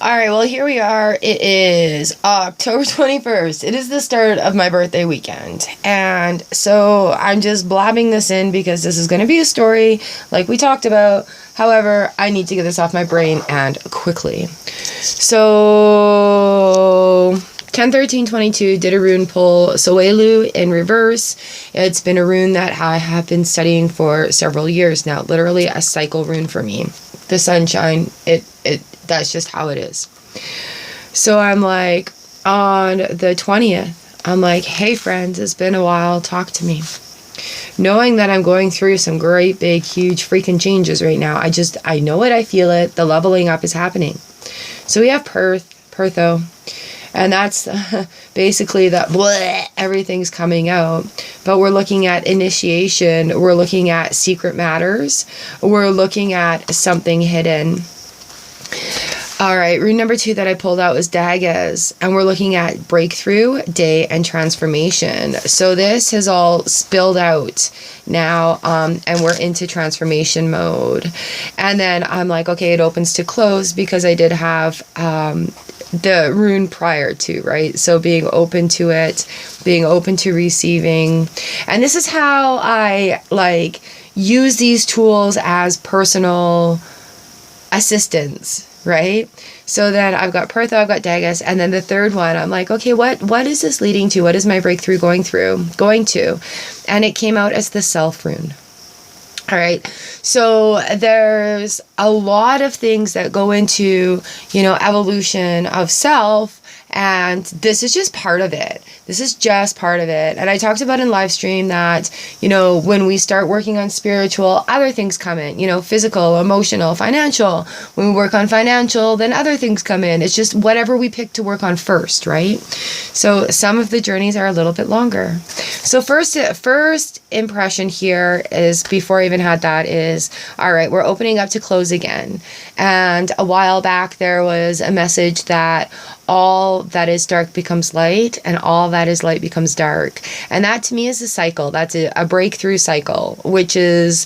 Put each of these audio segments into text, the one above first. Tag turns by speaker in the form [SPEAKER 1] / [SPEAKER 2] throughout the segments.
[SPEAKER 1] All right, well, here we are. It is October 21st. It is the start of my birthday weekend. And so I'm just blabbing this in because this is going to be a story like we talked about. However, I need to get this off my brain and quickly. So 10-13-22 did a rune pull, Soelu in reverse. It's been a rune that I have been studying for several years now. Literally a cycle rune for me. The sunshine, that's just how it is. So I'm like, on the 20th, I'm like, hey friends, it's been a while, talk to me. Knowing that I'm going through some great, big, huge freaking changes right now. I know it, I feel it, the leveling up is happening. So we have Pertho, and that's basically that everything's coming out. But we're looking at initiation, we're looking at secret matters, we're looking at something hidden. All right, rune number 2 that I pulled out was Daggaz, and we're looking at breakthrough, day, and transformation. So this has all spilled out now, and we're into transformation mode. And then I'm like, okay, it opens to close because I did have the rune prior to, right? So being open to it, being open to receiving. And this is how I like use these tools as personal assistance, right? So then I've got Pertho, I've got Daggaz, and then the third one, I'm like, okay, what is this leading to? What is my breakthrough going to? And it came out as the self rune. All right. So there's a lot of things that go into, evolution of self. And this is just part of it. And I talked about in live stream that, when we start working on spiritual, other things come in, physical, emotional, financial. When we work on financial, then other things come in. It's just whatever we pick to work on first, right? So some of the journeys are a little bit longer. So first impression here is, before I even had that, is, all right, we're opening up to close again. And a while back, there was a message that all that is dark becomes light, and all that is light becomes dark. And that to me is a cycle. That's a breakthrough cycle, which is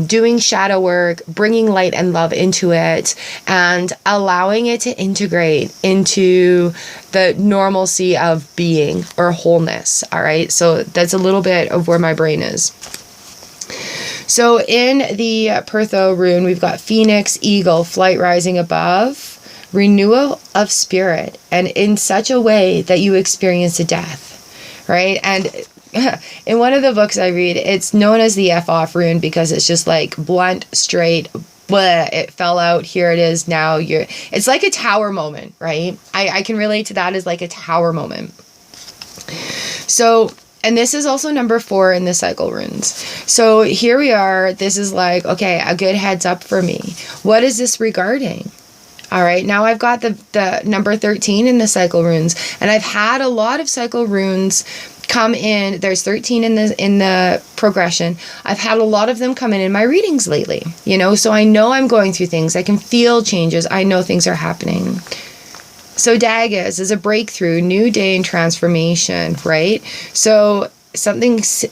[SPEAKER 1] doing shadow work, bringing light and love into it, and allowing it to integrate into the normalcy of being or wholeness. All right. So that's a little bit of where my brain is. So in the Pertho rune, we've got Phoenix, Eagle, Flight Rising Above, renewal of spirit, and in such a way that you experience a death, right? And in one of the books I read, it's known as the F-off rune because it's just like blunt, straight, blah, it fell out, here it is, now it's like a tower moment, right? I can relate to that as like a tower moment. So, and this is also number 4 in the cycle runes. So here we are, this is like, okay, a good heads up for me. What is this regarding? All right, now I've got the number 13 in the cycle runes, and I've had a lot of cycle runes come in. There's 13 in the progression. I've had a lot of them come in my readings lately, so I know I'm going through things. I can feel changes. I know things are happening. So Daggaz is a breakthrough, new day and transformation, right? So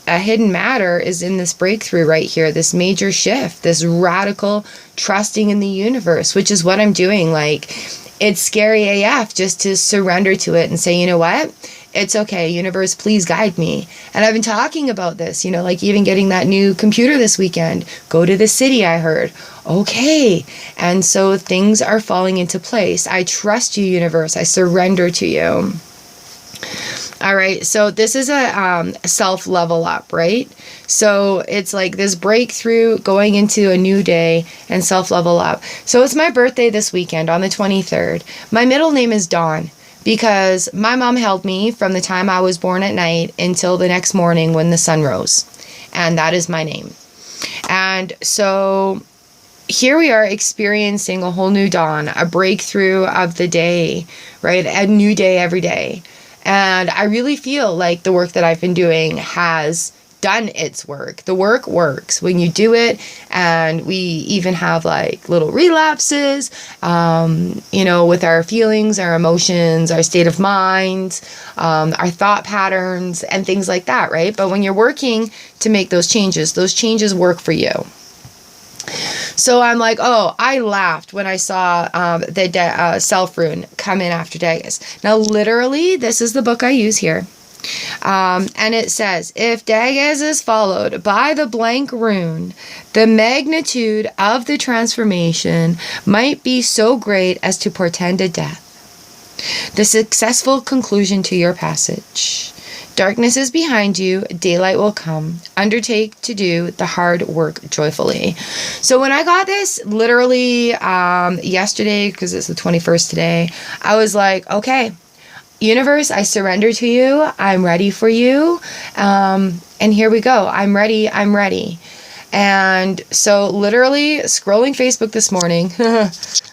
[SPEAKER 1] a hidden matter is in this breakthrough right here, this major shift, this radical trusting in the universe, which is what I'm doing. Like, it's scary AF just to surrender to it and say, you know what? It's okay, universe, please guide me. And I've been talking about this, like even getting that new computer this weekend. Go to the city, I heard. Okay. And so things are falling into place. I trust you, universe. I surrender to you. All right, so this is a self level up, right? So it's like this breakthrough going into a new day and self level up. So it's my birthday this weekend on the 23rd. My middle name is Dawn because my mom held me from the time I was born at night until the next morning when the sun rose. And that is my name. And so here we are experiencing a whole new dawn, a breakthrough of the day, right? A new day every day. And I really feel like the work that I've been doing has done its work. The work works when you do it. And we even have like little relapses, with our feelings, our emotions, our state of mind, our thought patterns and things like that, right? But when you're working to make those changes work for you. So I'm like, oh, I laughed when I saw the self rune come in after Daggis. Now, literally, this is the book I use here. And it says, if Daggis is followed by the blank rune, the magnitude of the transformation might be so great as to portend a death. The successful conclusion to your passage. Darkness is behind you, daylight will come. Undertake to do the hard work joyfully. So when I got this literally yesterday, because it's the 21st today, I was like, okay, universe, I surrender to you. I'm ready for you. And here we go. I'm ready. I'm ready. And so literally scrolling Facebook this morning,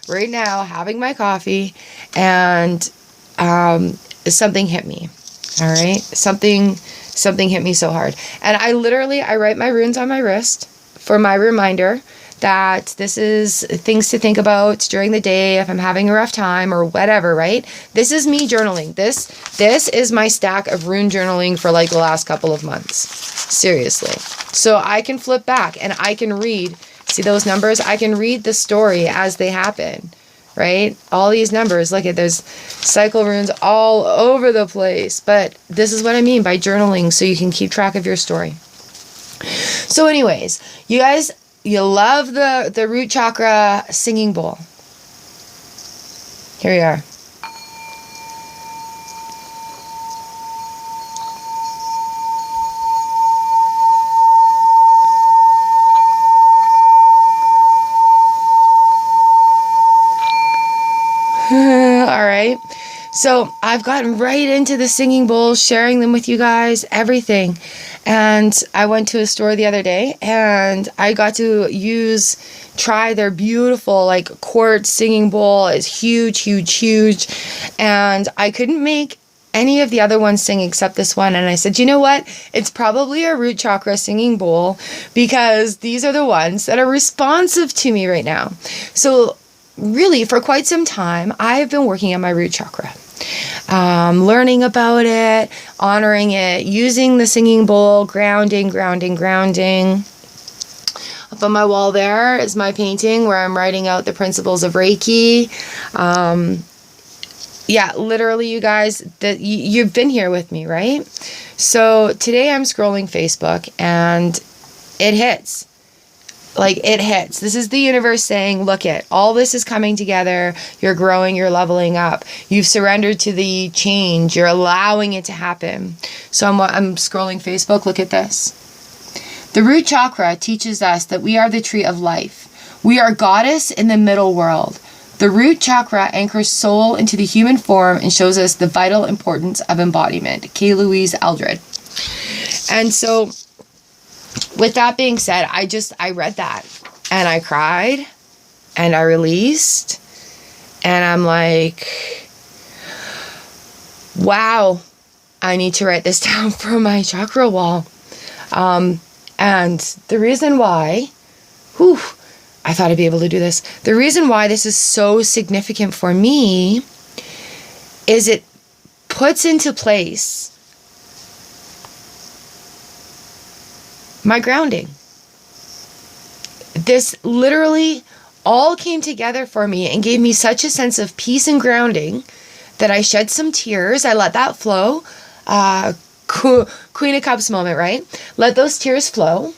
[SPEAKER 1] right now, having my coffee, and something hit me. All right. Something hit me so hard. And I write my runes on my wrist for my reminder that this is things to think about during the day if I'm having a rough time or whatever, right? This is me journaling. This is my stack of rune journaling for like the last couple of months. Seriously. So I can flip back and I can read, see those numbers? I can read the story as they happen, right? All these numbers, look at, there's cycle runes all over the place. But this is what I mean by journaling, so you can keep track of your story. So anyways, you guys, you love the root chakra singing bowl. Here we are. All right. So I've gotten right into the singing bowls, sharing them with you guys, everything. And I went to a store the other day and I got to try their beautiful like quartz singing bowl. It's huge, huge, huge. And I couldn't make any of the other ones sing except this one. And I said, you know what? It's probably a root chakra singing bowl because these are the ones that are responsive to me right now. So really, for quite some time, I've been working on my root chakra. Learning about it, honoring it, using the singing bowl, grounding. Up on my wall there is my painting where I'm writing out the principles of Reiki. Yeah, literally, you guys, you've been here with me, right? So today I'm scrolling Facebook and it hits. Like, it hits. This is the universe saying, look it, all this is coming together. You're growing, you're leveling up. You've surrendered to the change. You're allowing it to happen. So I'm scrolling Facebook. Look at this. The root chakra teaches us that we are the tree of life. We are goddess in the middle world. The root chakra anchors soul into the human form and shows us the vital importance of embodiment. K. Louise Eldred. And so, with that being said, I read that and I cried and I released and I'm like, wow, I need to write this down for my chakra wall. And the reason why, I thought I'd be able to do this. The reason why this is so significant for me is it puts into place my grounding. This literally all came together for me and gave me such a sense of peace and grounding that I shed some tears. I let that flow. Queen of Cups moment, right? Let those tears flow.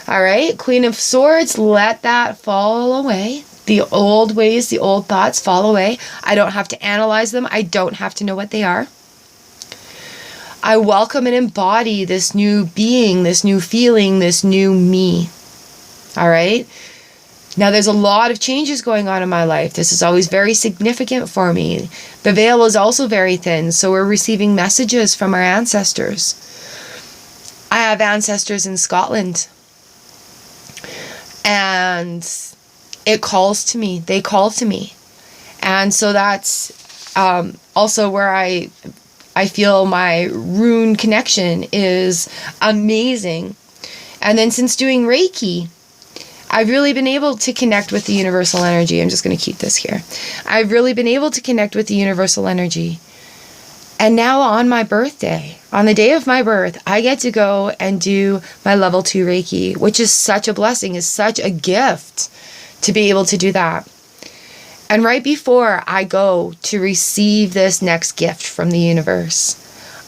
[SPEAKER 1] All right. Queen of Swords, let that fall away. The old ways, the old thoughts fall away. I don't have to analyze them. I don't have to know what they are. I welcome and embody this new being, this new feeling, this new me. All right. Now, there's a lot of changes going on in my life. This is always very significant for me. The veil is also very thin, so we're receiving messages from our ancestors. I have ancestors in Scotland, and it calls to me. They call to me. And so that's also where I feel my rune connection is amazing. And then since doing Reiki, I've really been able to connect with the universal energy. I'm just going to keep this here. I've really been able to connect with the universal energy. And now on my birthday, on the day of my birth, I get to go and do my level 2 Reiki, which is such a blessing, is such a gift to be able to do that. And right before I go to receive this next gift from the universe,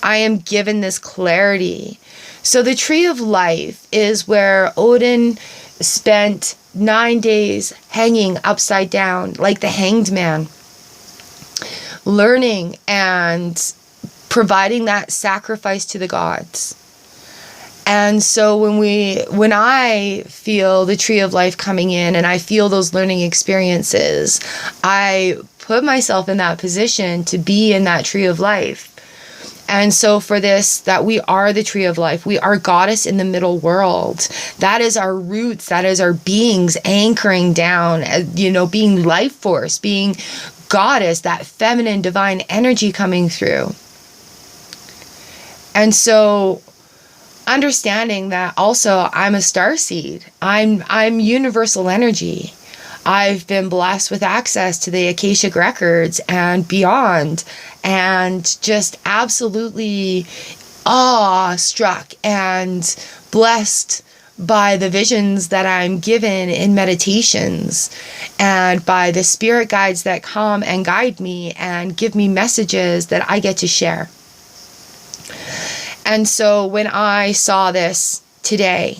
[SPEAKER 1] I am given this clarity. So the tree of life is where Odin spent 9 days hanging upside down like the hanged man, learning and providing that sacrifice to the gods. And so when I feel the tree of life coming in and I feel those learning experiences, I put myself in that position to be in that tree of life. And so for this, that we are the tree of life, we are goddess in the middle world. That is our roots, that is our beings anchoring down, being life force, being goddess, that feminine divine energy coming through. And so understanding that also I'm a starseed. I'm universal energy. I've been blessed with access to the Akashic records and beyond, and just absolutely awestruck and blessed by the visions that I'm given in meditations and by the spirit guides that come and guide me and give me messages that I get to share. And so when I saw this today,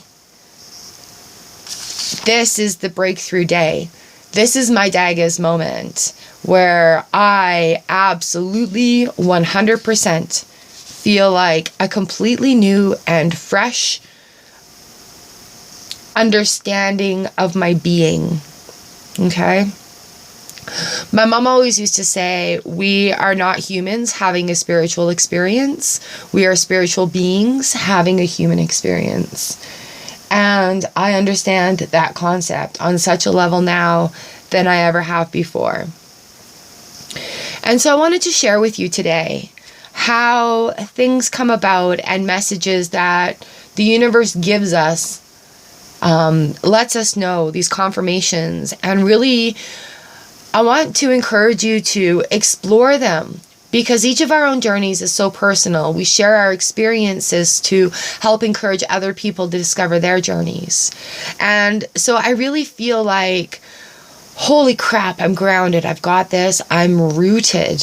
[SPEAKER 1] this is the breakthrough day. This is my Dagas moment where I absolutely 100% feel like a completely new and fresh understanding of my being. Okay? My mom always used to say, we are not humans having a spiritual experience. We are spiritual beings having a human experience. And I understand that concept on such a level now than I ever have before. And so I wanted to share with you today how things come about and messages that the universe gives us, lets us know, these confirmations, and really I want to encourage you to explore them, because each of our own journeys is so personal. We share our experiences to help encourage other people to discover their journeys. And so I really feel like, holy crap, I'm grounded. I've got this. I'm rooted.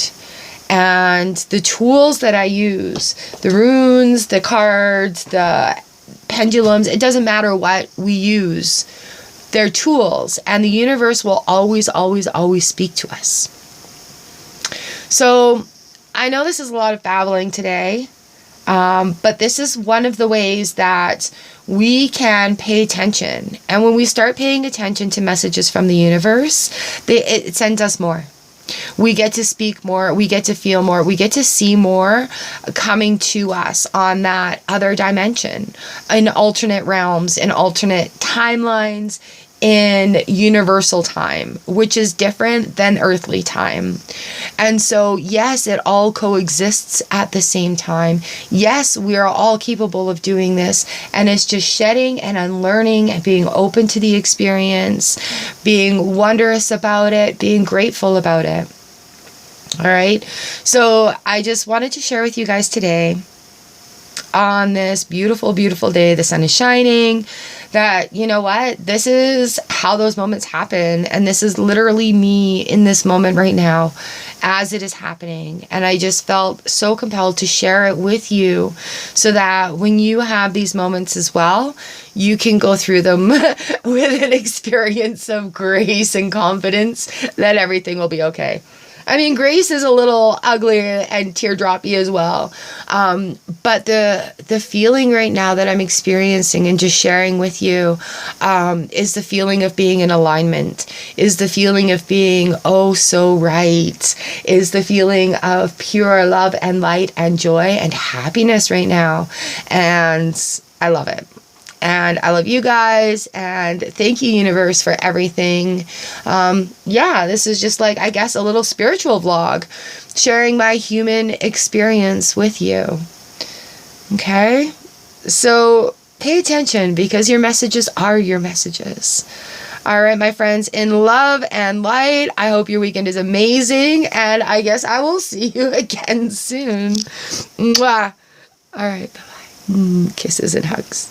[SPEAKER 1] And the tools that I use, the runes, the cards, the pendulums, it doesn't matter what we use. They're tools, and the universe will always, always, always speak to us. So I know this is a lot of babbling today, but this is one of the ways that we can pay attention. And when we start paying attention to messages from the universe, it sends us more. We get to speak more, we get to feel more, we get to see more coming to us on that other dimension, in alternate realms, in alternate timelines, in universal time, which is different than earthly time. And so, yes, it all coexists at the same time. Yes, we are all capable of doing this, and it's just shedding and unlearning and being open to the experience, being wondrous about it, being grateful about it. All right. So I just wanted to share with you guys today, on this beautiful, beautiful day, the sun is shining, that, you know what, this is how those moments happen. And this is literally me in this moment right now as it is happening. And I just felt so compelled to share it with you so that when you have these moments as well, you can go through them with an experience of grace and confidence that everything will be okay. I mean, grace is a little ugly and teardroppy as well. But the feeling right now that I'm experiencing and just sharing with you is the feeling of being in alignment, is the feeling of being oh so right, is the feeling of pure love and light and joy and happiness right now. And I love it. And I love you guys, and thank you, universe, for everything. This is just like, I guess, a little spiritual vlog, sharing my human experience with you. Okay? So pay attention, because your messages are your messages. All right, my friends, in love and light, I hope your weekend is amazing, and I guess I will see you again soon. Mwah. All right, bye-bye. Kisses and hugs.